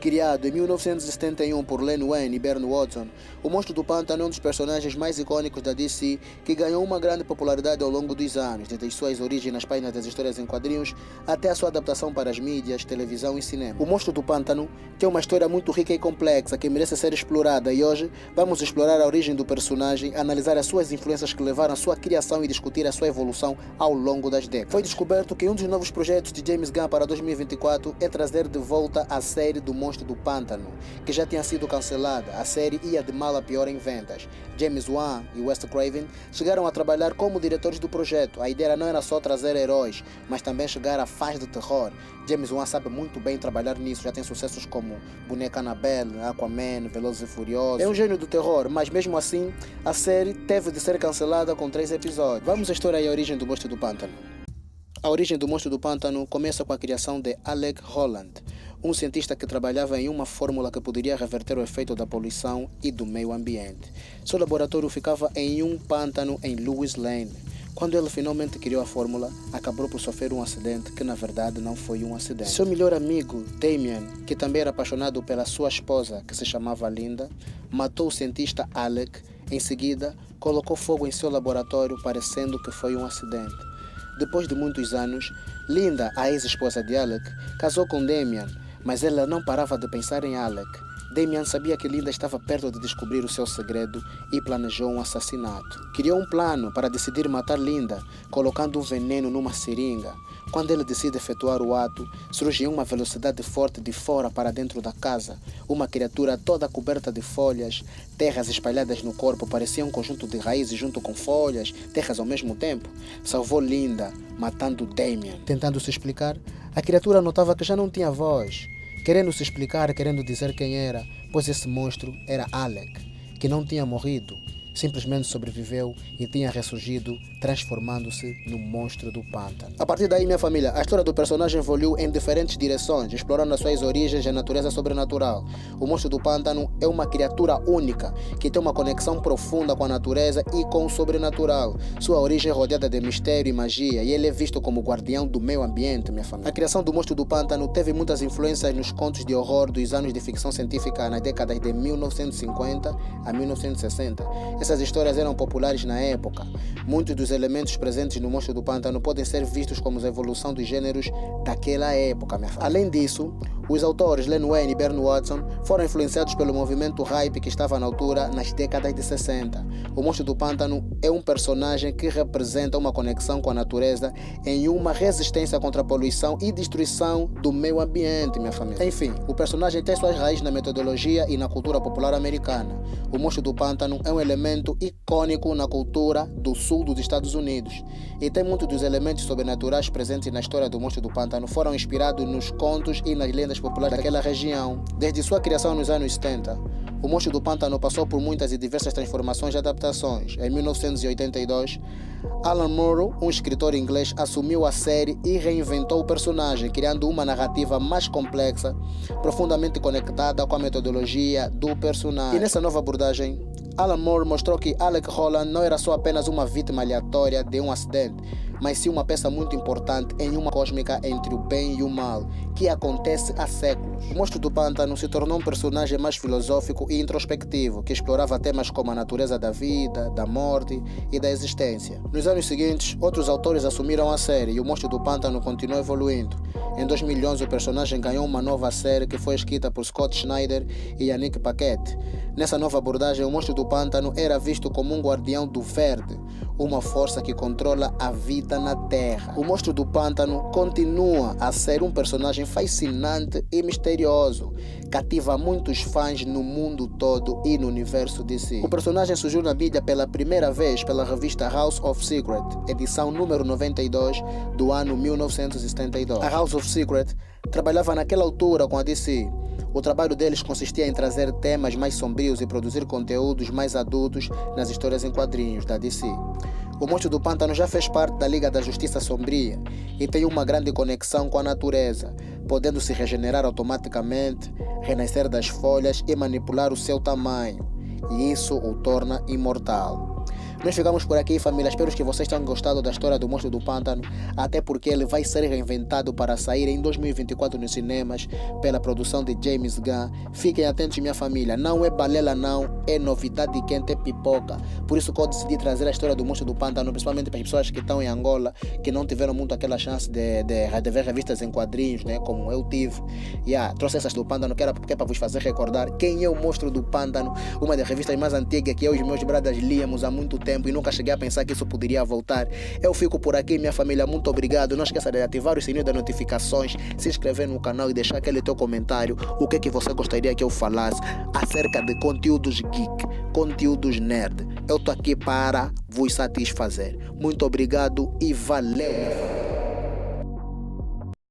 Criado em 1971 por Len Wein e Bernie Wrightson, o Monstro do Pântano é um dos personagens mais icônicos da DC que ganhou uma grande popularidade ao longo dos anos, desde as suas origens nas páginas das histórias em quadrinhos até a sua adaptação para as mídias, televisão e cinema. O Monstro do Pântano tem uma história muito rica e complexa que merece ser explorada e hoje vamos explorar a origem do personagem, analisar as suas influências que levaram à sua criação e discutir a sua evolução ao longo das décadas. Foi descoberto que um dos novos projetos de James Gunn para 2024 é trazer de volta a série do Monstro do Pântano, que já tinha sido cancelada. A série ia de mal a pior em vendas. James Wan e Wes Craven chegaram a trabalhar como diretores do projeto. A ideia não era só trazer heróis, mas também chegar a fãs de terror. James Wan sabe muito bem trabalhar nisso, já tem sucessos como Boneca Annabelle, Aquaman, Velozes e Furiosos. É um gênio do terror, mas mesmo assim a série teve de ser cancelada com 3 episódios. Vamos à história e a origem do Monstro do Pântano. A origem do Monstro do Pântano começa com a criação de Alec Holland, um cientista que trabalhava em uma fórmula que poderia reverter o efeito da poluição e do meio ambiente. Seu laboratório ficava em um pântano em Lewis Lane. Quando ele finalmente criou a fórmula, acabou por sofrer um acidente que na verdade não foi um acidente. Seu melhor amigo, Damian, que também era apaixonado pela sua esposa, que se chamava Linda, matou o cientista Alec. Em seguida, colocou fogo em seu laboratório, parecendo que foi um acidente. Depois de muitos anos, Linda, a ex-esposa de Alec, casou com Damian, mas ela não parava de pensar em Alec. Damian sabia que Linda estava perto de descobrir o seu segredo e planejou um assassinato. Criou um plano para decidir matar Linda, colocando um veneno numa seringa. Quando ele decide efetuar o ato, surge em uma velocidade forte de fora para dentro da casa. Uma criatura toda coberta de folhas, terras espalhadas no corpo, parecia um conjunto de raízes junto com folhas, terras ao mesmo tempo. Salvou Linda, matando Damian. Tentando se explicar, a criatura notava que já não tinha voz. Querendo se explicar, querendo dizer quem era, pois esse monstro era Alec, que não tinha morrido, simplesmente sobreviveu e tinha ressurgido, transformando-se no Monstro do Pântano. A partir daí, minha família, a história do personagem evoluiu em diferentes direções, explorando as suas origens e a natureza sobrenatural. O Monstro do Pântano é uma criatura única, que tem uma conexão profunda com a natureza e com o sobrenatural. Sua origem é rodeada de mistério e magia, e ele é visto como guardião do meio ambiente, minha família. A criação do Monstro do Pântano teve muitas influências nos contos de horror dos anos de ficção científica nas décadas de 1950 a 1960. Essas histórias eram populares na época. Muitos dos elementos presentes no Monstro do Pântano podem ser vistos como a evolução dos gêneros daquela época. Além disso, os autores Len Wein e Bernie Wrightson foram influenciados pelo movimento hype que estava na altura nas décadas de 60. O Monstro do Pântano é um personagem que representa uma conexão com a natureza em uma resistência contra a poluição e destruição do meio ambiente, minha família. Enfim, o personagem tem suas raízes na metodologia e na cultura popular americana. O Monstro do Pântano é um elemento icônico na cultura do sul dos Estados Unidos e tem muitos dos elementos sobrenaturais presentes na história do Monstro do Pântano foram inspirados nos contos e nas lendas populares daquela região. Desde sua criação nos anos 70, o Monstro do Pântano passou por muitas e diversas transformações e adaptações. Em 1982, Alan Moore, um escritor inglês, assumiu a série e reinventou o personagem, criando uma narrativa mais complexa, profundamente conectada com a metodologia do personagem. E nessa nova abordagem, Alan Moore mostrou que Alec Holland não era só apenas uma vítima aleatória de um acidente, mas sim uma peça muito importante em uma cósmica entre o bem e o mal, que acontece há séculos. O Monstro do Pântano se tornou um personagem mais filosófico e introspectivo, que explorava temas como a natureza da vida, da morte e da existência. Nos anos seguintes, outros autores assumiram a série e o Monstro do Pântano continuou evoluindo. Em 2011, o personagem ganhou uma nova série que foi escrita por Scott Snyder e Yannick Paquette. Nessa nova abordagem, o Monstro do Pântano era visto como um guardião do verde, uma força que controla a vida na Terra. O Monstro do Pântano continua a ser um personagem fascinante e misterioso, cativa muitos fãs no mundo todo e no universo DC. O personagem surgiu na mídia pela primeira vez pela revista House of Secret, edição número 92 do ano 1972. A House of Secret trabalhava naquela altura com a DC. O trabalho deles consistia em trazer temas mais sombrios e produzir conteúdos mais adultos nas histórias em quadrinhos da DC. O Monstro do Pântano já fez parte da Liga da Justiça Sombria e tem uma grande conexão com a natureza, podendo se regenerar automaticamente, renascer das folhas e manipular o seu tamanho, e isso o torna imortal. Nós ficamos por aqui, família. Espero que vocês tenham gostado da história do Monstro do Pântano, até porque ele vai ser reinventado para sair em 2024 nos cinemas pela produção de James Gunn. Fiquem atentos, minha família. Não é balela não, é novidade quente, é pipoca. Por isso que eu decidi trazer a história do Monstro do Pântano, principalmente para as pessoas que estão em Angola, que não tiveram muito aquela chance de ver revistas em quadrinhos, né, como eu tive. Trouxe essas do Pântano, que é para vos fazer recordar quem é o Monstro do Pântano, uma das revistas mais antigas que eu e os meus bradas líamos há muito tempo e nunca cheguei a pensar que isso poderia voltar. Eu fico por aqui, minha família, muito obrigado. Não esqueça de ativar o sininho das notificações, se inscrever no canal e deixar aquele teu comentário, o que você gostaria que eu falasse acerca de conteúdos geek, conteúdos nerd. Eu tô aqui para vos satisfazer. Muito obrigado e valeu, minha família.